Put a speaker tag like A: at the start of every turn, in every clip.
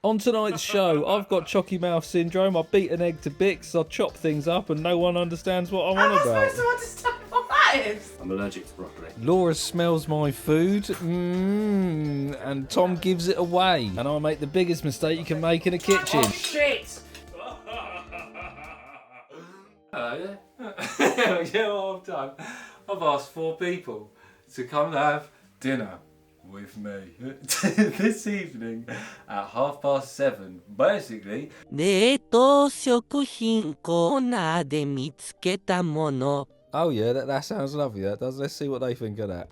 A: On tonight's show, I've got chocky mouth syndrome. I beat an egg to bits, I chop things up, and no one understands what I'm on about.
B: Am I supposed to understand what that is?
C: I'm allergic to broccoli.
A: Laura smells my food, and Tom gives it away. And I make the biggest mistake you can make in a kitchen.
B: Oh, shit!
D: Hello there. You know what I've done? I've asked 4 people to come and have dinner with me this evening at 7:30. Basically,
E: 冷凍食品コーナーで見つけたもの。
A: Oh yeah, that sounds lovely, that does. Let's see what they think of that.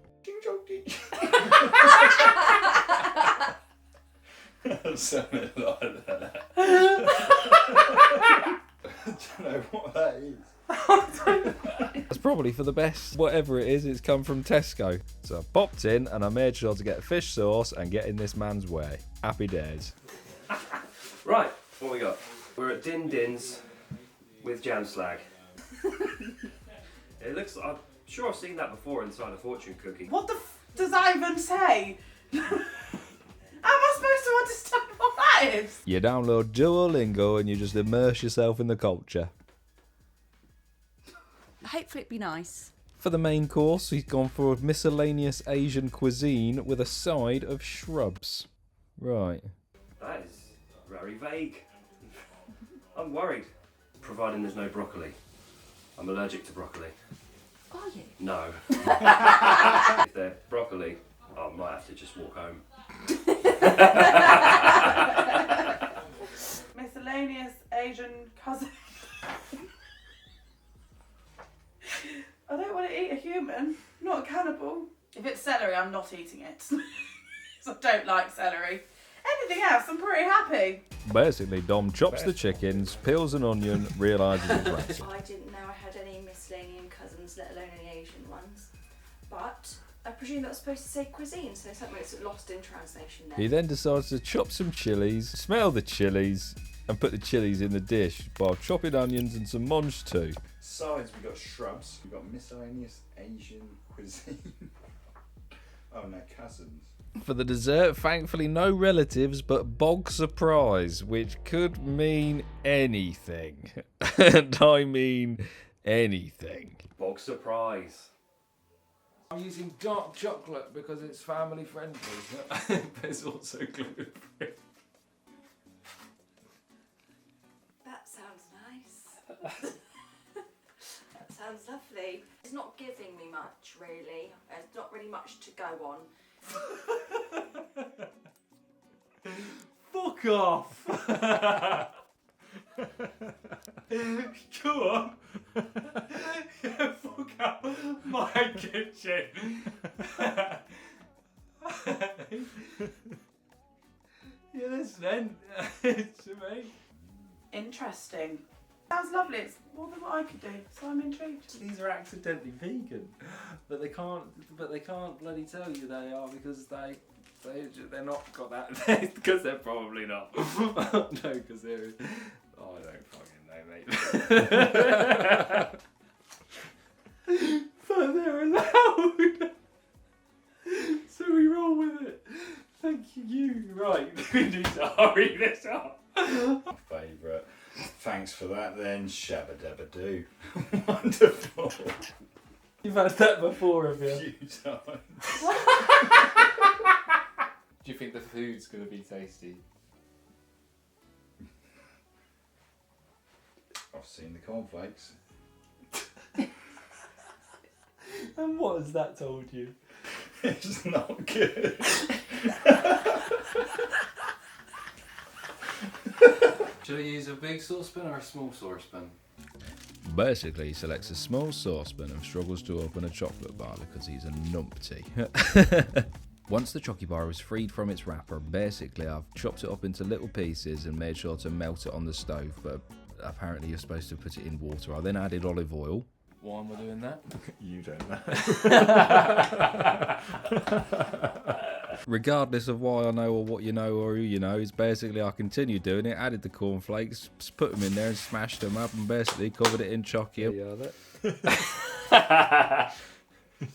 F: Something like that. I don't know what that is.
A: That's probably for the best. Whatever it is, it's come from Tesco. So I popped in and I made sure to get fish sauce and get in this man's way. Happy days.
C: Right, what we got? We're at Dine's with Jamslaag. It looks. I'm sure I've seen that before inside a fortune cookie.
B: What the does that even say? How am I supposed to understand what that is?
A: You download Duolingo and you just immerse yourself in the culture.
G: Hopefully it'd be nice.
A: For the main course, he's gone for a miscellaneous Asian cuisine with a side of shrubs. Right.
C: That is very vague. I'm worried. Providing there's no broccoli. I'm allergic to broccoli.
G: Are you?
C: No. If they're broccoli, I might have to just walk home.
B: Miscellaneous Asian cousin. I don't want to eat a human, not a cannibal. If it's celery, I'm not eating it. 'Cause I don't like celery. Anything else, I'm pretty happy.
A: Basically, Dom chops the chickens, peels an onion, realises it's racist.
G: I didn't know I had any miscellaneous cousins, let alone any Asian ones. But I presume that was supposed to say cuisine, so something that's lost in translation there.
A: He then decides to chop some chilies, smell the chilies, and put the chilies in the dish while chopping onions and some monge too.
F: Sides, we've got shrubs. We've got miscellaneous Asian cuisine. Oh no, cousins.
A: For the dessert, thankfully no relatives, but bog surprise, which could mean anything. And I mean anything.
C: Bog surprise.
D: I'm using dark chocolate because it's family friendly, but it's also gluten free.
G: That sounds nice. That sounds lovely. It's not giving me much, really. There's not really much to go on.
D: Fuck off! Go on! Yeah, fuck out my kitchen! Yeah, listen to me.
B: Interesting. Sounds lovely. It's more than what I could do, so I'm intrigued.
D: These are accidentally vegan, but they can't bloody tell you they are because they're not got that because they're probably not. No, because they're. Oh, I don't fucking know, mate. But they're allowed, so we roll with it. Thank you. Right, we need to hurry this up.
F: My favourite. Thanks for that then, shabba dabba doo. Wonderful.
D: You've had that before, have
F: A
D: you?
F: few times.
D: Do you think the food's going to be tasty?
F: I've seen the cornflakes.
D: And what has that told you?
F: It's not good.
D: Should I use a big saucepan or a small saucepan?
A: Basically, he selects a small saucepan and struggles to open a chocolate bar because he's a numpty. Once the chocolate bar is freed from its wrapper, basically I've chopped it up into little pieces and made sure to melt it on the stove, but apparently you're supposed to put it in water. I then added olive oil.
D: Why am I doing that?
F: You don't know.
A: Regardless of why I know or what you know or who you know, is basically I continued doing it, added the cornflakes, put them in there and smashed them up and basically covered it in chocolate.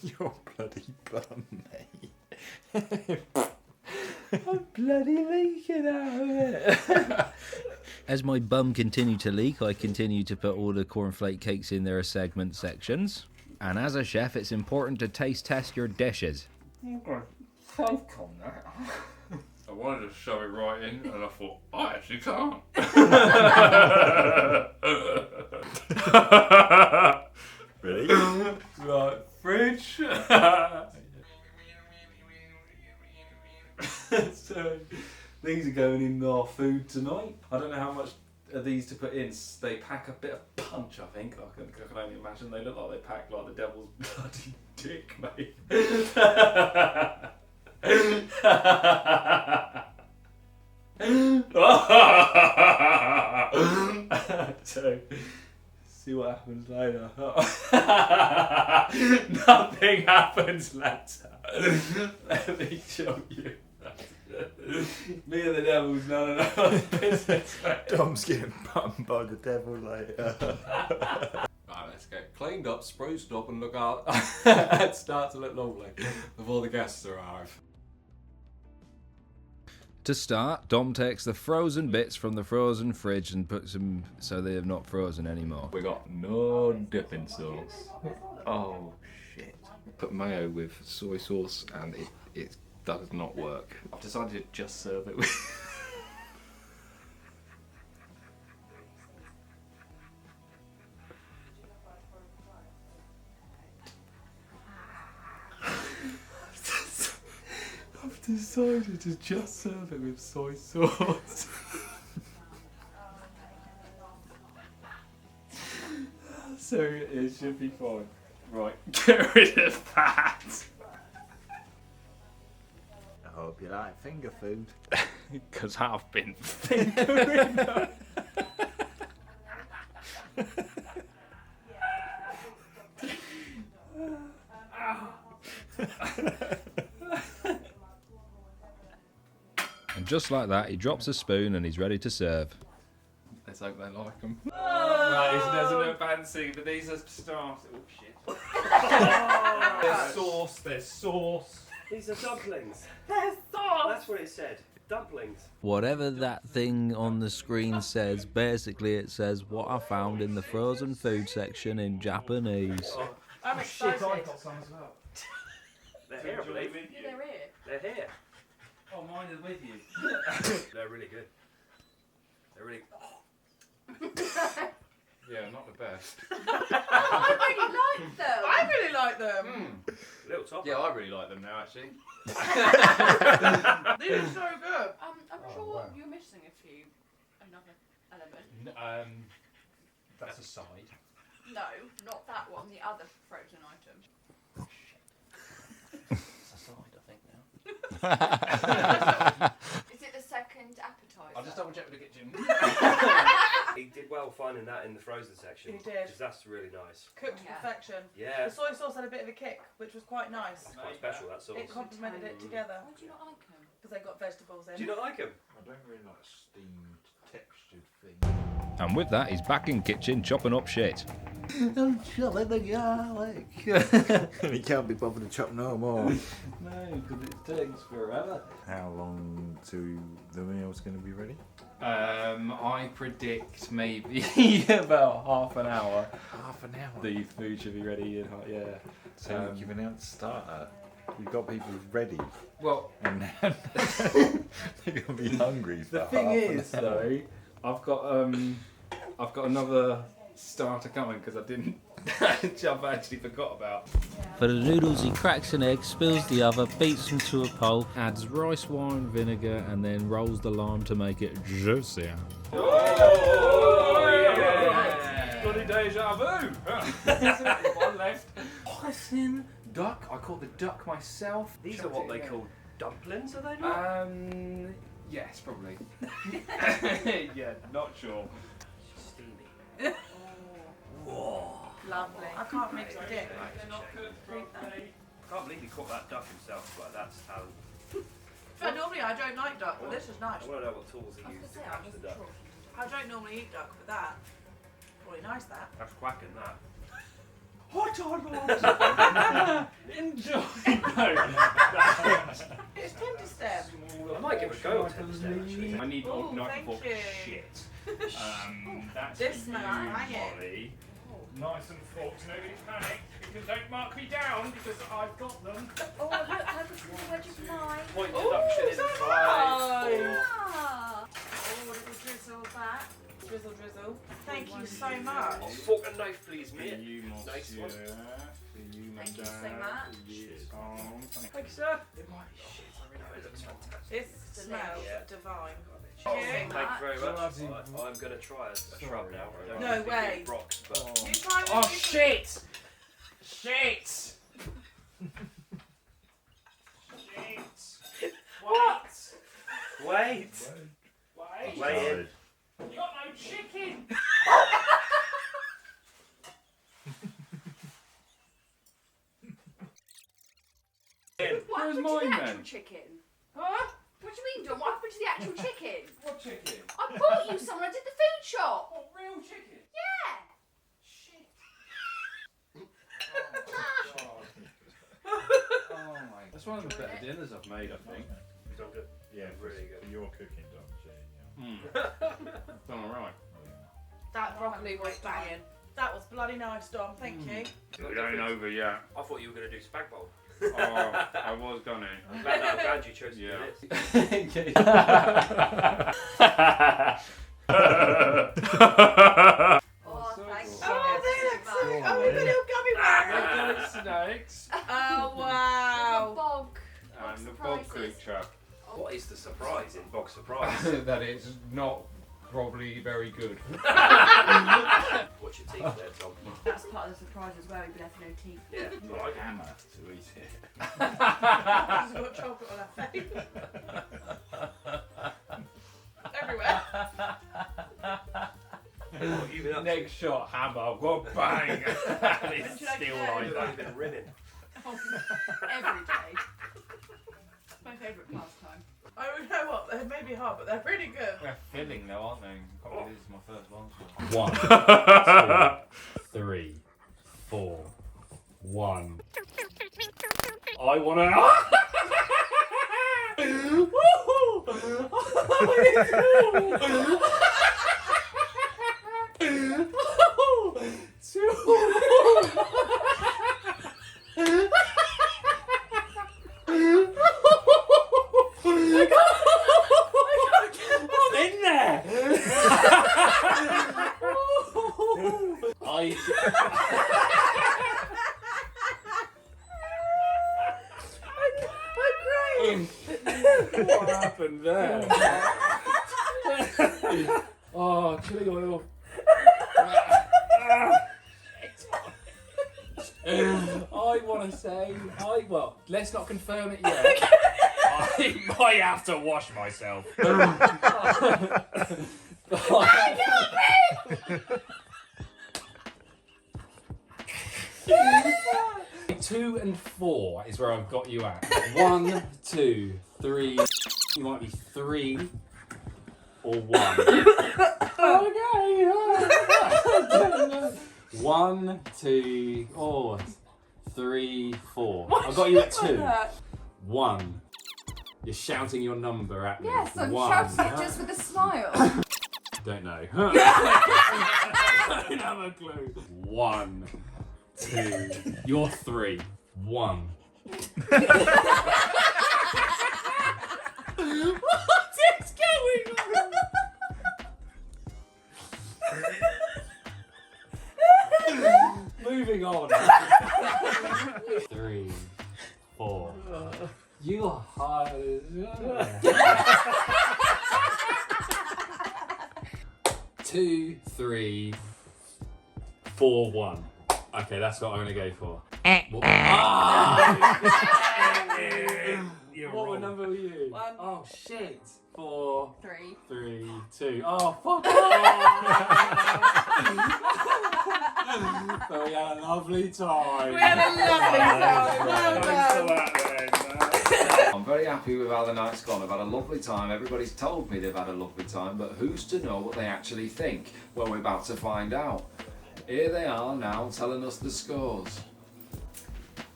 F: You're bloody bum, mate.
D: I'm bloody leaking out of it.
A: As my bum continued to leak, I continued to put all the cornflake cakes in their segment sections. And as a chef, it's important to taste test your dishes.
D: Okay, fake on that. I wanted to shove it right in, and I thought, I actually can't.
F: Ready?
D: Right, fridge. So, these are going in our food tonight. I don't know how much of these to put in. They pack a bit of punch, I think. I can only imagine they look like they pack like the devil's bloody dick, mate. So, see what happens later. Nothing happens later. Let me show you. Me and the devil's none of our business.
F: Tom's getting bumped by the devil later.
D: Right, let's get cleaned up, spruced up, and look out. And start to look lovely before the guests arrive.
A: To start, Dom takes the frozen bits from the frozen fridge and puts them so they are not frozen anymore.
D: We got no dipping sauce. Oh shit! Put mayo with soy sauce, and it does not work. I've decided to just serve it with. I've decided to just serve it with soy sauce. So it should be fine. Right, get rid of that.
F: I hope you like finger food.
D: Because I've been fingering her.
A: And just like that, he drops a spoon and he's ready to serve.
D: Let's hope they like them. Right, this doesn't look fancy, but these are stars. Oh shit. There's sauce, there's sauce.
C: These are dumplings.
B: There's sauce.
C: That's what it said. Dumplings.
A: Whatever that thing on the screen says, basically it says what I found in the frozen food section in Japanese.
B: I'm excited.
D: some as well.
C: They're here, I believe.
B: Yeah, they're here.
C: They're here.
D: Oh, mine is with you.
C: They're really good. They're really.
D: Yeah, not the best.
G: I really like them.
B: I really like them.
C: Little top.
D: Yeah, I really like them now, actually.
B: These are so good.
G: I'm sure you're missing another element.
D: That's a side.
G: No, not that one. The other frozen item.
D: It's a side, I think now.
G: Is it the second appetizer?
D: I'll just double check with the kitchen.
C: He did well finding that in the frozen section.
B: He did.
C: Because that's really nice.
B: Cooked to
G: Yeah.
B: perfection.
C: Yeah.
B: The soy sauce had a bit of a kick, which was quite nice.
C: It's quite special, that sauce.
B: It complemented it together
G: Why do you not like them?
B: because they got vegetables in.
C: Do you not like them?
F: I don't really like steamed, textured things.
A: And with that, he's back in kitchen chopping up shit.
F: I'm chopping the garlic. He can't be bothered to chop no more.
D: No, because it takes forever.
F: How long to the meal's going to be ready?
D: I predict maybe about half an hour.
F: Half an hour.
D: The food should be ready in yeah.
F: So you've announced starter. You've got people ready,
D: Well,
F: and now they're going to be hungry for
D: the thing
F: half
D: is,
F: an hour.
D: though, I've got another starter coming because I didn't. I've actually forgot about.
A: For the noodles, he cracks an egg, spills the other, beats them to a pulp, adds rice wine vinegar, and then rolls the lime to make it juicier.
D: Oh, yeah! Bloody deja vu! One left. Poisson duck. I caught the duck myself.
C: These are what they call dumplings, are they not?
D: Yes, probably. Yeah, not sure.
C: Steamy.
B: Lovely. I can't mix a dick.
C: I can't believe he caught that duck himself, but that's how.
B: But normally I don't like duck, but this is nice.
C: I want to know what tools he used to catch the duck.
B: I don't normally eat duck, but that. Probably nice that.
C: That's quacking that.
D: Hot on, Enjoy. No.
B: It's Tinder stem.
C: I might give it a go on Tinder stem, actually.
D: I need
B: Oh,
D: knife
B: thank
D: fork
B: you.
D: shit. That's
B: This
D: for
B: smells
D: you,
B: banging.
D: Molly. Knives and forks, nobody panic, because don't mark me down because I've got them.
G: Oh, look, I can see the wedge of mine.
C: Point
B: Oh,
C: deduction in
B: so
C: 5.
B: nice.
G: Ah. Oh, little drizzle back.
B: Drizzle, drizzle. Thank you so much.
C: Fork and knife, please,
D: For
C: mate.
D: you, monsieur.
C: Nice one.
D: For you,
G: Thank you
D: madame.
G: so much.
D: For you, Tom. Thank
B: Thank you, sir.
C: It might be shit. I really know it looks fantastic.
B: This smells
C: Yeah.
B: divine.
G: Oh,
B: Cheers.
C: Thank you very much.
D: Bloody-
C: I'm going to try a shrub now. I don't
B: No
C: know if
B: way.
C: it rocks, but
B: You try
D: Oh,
B: it.
D: shit! Shit! Shit! What?
C: wait.
D: Wait!
C: Wait in.
D: You got no chicken!
G: What
D: Where's
G: happened to
D: mine
G: the
D: then?
G: actual chicken?
D: Huh?
G: What do you mean, Don? What happened to the actual chicken?
D: What chicken?
G: I bought you some when I did the food shop.
D: What, real chicken?
G: Yeah.
D: Shit. Oh my. That's one of the better dinners I've made, I think.
C: It's all good.
F: Yeah,
C: Really good.
F: For your cooking, Dom. Yeah.
D: Done alright.
B: That broccoli was banging. That was bloody nice, Dom. Thank you.
D: It ain't over yet.
C: I thought you were going to do spag bowl.
D: Oh, I was gonna.
C: I'm glad you chose to
D: Yeah.
C: do this.
G: Oh, thanks.
B: Oh, they look so.
G: much.
B: Oh, we've got little gummy bears.
D: Snakes.
B: Oh, wow.
G: Bog.
D: And the bog creature.
C: What is the surprise in Bog Surprise?
D: That it's not probably very good.
C: Watch your teeth there, Tom.
G: That's part of the surprise as well. We've been left no teeth.
C: Yeah. Right.
F: Hammer to eat it.
B: She's got chocolate on her face. Everywhere.
C: What have you been up to?
D: Next shot, hammer, go bang! And it's
B: Would you like
D: still
B: to know?
D: like
C: You've
D: that.
C: only been rimming.
G: Every day. My favourite pastime.
B: I don't know what, they may be hard, but they're pretty good.
D: They're filling though, aren't they? Probably this is my first one.
H: 1, 2, 3, 4, 1. I wanna. I'm in there. What happened there? Oh, chili oil. I want to say, well, let's not confirm it yet. I might have to wash myself. 2 and 4 is where I've got you at. 1, 2, 3. You might be 3 or 1. Okay. 1, 2, 3, 4. I've got you at 2. 1. You're shouting your number at me.
G: Yes, I'm
D: 1.
G: shouting it just with a smile.
H: Don't know. I don't have a clue. 1, 2. You're 3. 1. What is going on? Moving on. 3, 4. You are high. 2, 3, 4, 1. Okay, that's what I'm gonna go for. What number were you?
B: 1.
H: Oh shit. 4,
G: 3.
H: 3, 2. Oh fuck! So we had a lovely time.
B: We had a lovely time. Well done.
A: I'm very happy with how the night's gone. I've had a lovely time. Everybody's told me they've had a lovely time, but who's to know what they actually think? Well, we're about to find out. Here they are now telling us the scores.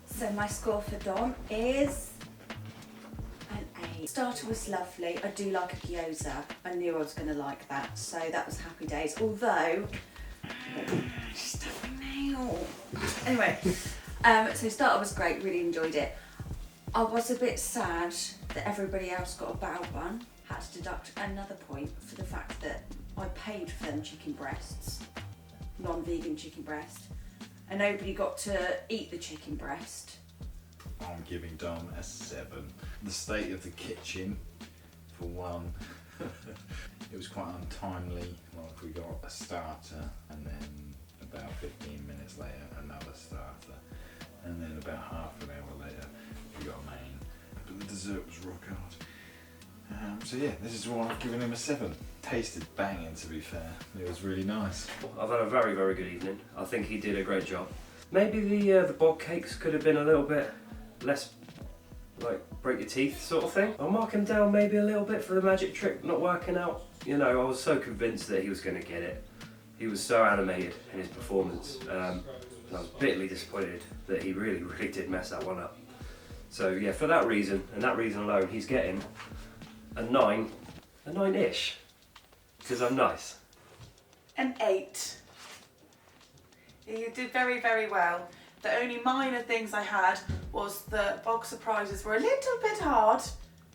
G: So my score for Dom is an Starter was lovely. I do like a gyoza. I knew I was going to like that, so that was happy days. Although, just a nail. Anyway, so starter was great. Really enjoyed it. I was a bit sad that everybody else got a bao bun. Had to deduct another point for the fact that I paid for them chicken breasts, non-vegan chicken breast, and nobody got to eat the chicken breast.
F: I'm giving Dom a 7. The state of the kitchen, for one. It was quite untimely. Like, we got a starter and then about 15 minutes later another starter, and then about half an hour later we got a main. But the dessert was rock hard. So yeah, this is why I've given him a 7. Tasted banging, to be fair. It was really nice.
C: I've had a very, very good evening. I think he did a great job. Maybe the bog cakes could have been a little bit less, like, break your teeth sort of thing. I'll mark him down maybe a little bit for the magic trick not working out. You know, I was so convinced that he was going to get it. He was so animated in his performance. And I was bitterly disappointed that he really, really did mess that one up. So yeah, for that reason, and that reason alone, he's getting a 9-ish. Because I'm nice.
B: An 8. You did very, very well. The only minor things I had was the bog surprises were a little bit hard,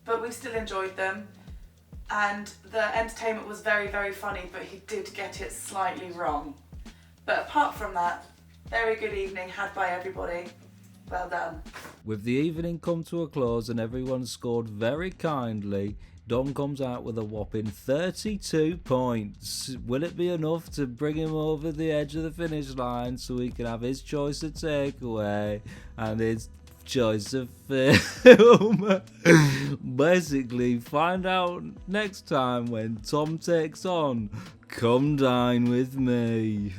B: but we still enjoyed them. And the entertainment was very, very funny, but he did get it slightly wrong. But apart from that, very good evening had by everybody. Well done.
A: With the evening come to a close and everyone scored very kindly, Dom comes out with a whopping 32 points. Will it be enough to bring him over the edge of the finish line so he can have his choice of takeaway and his choice of film? Basically, find out next time when Tom takes on Come Dine With Me.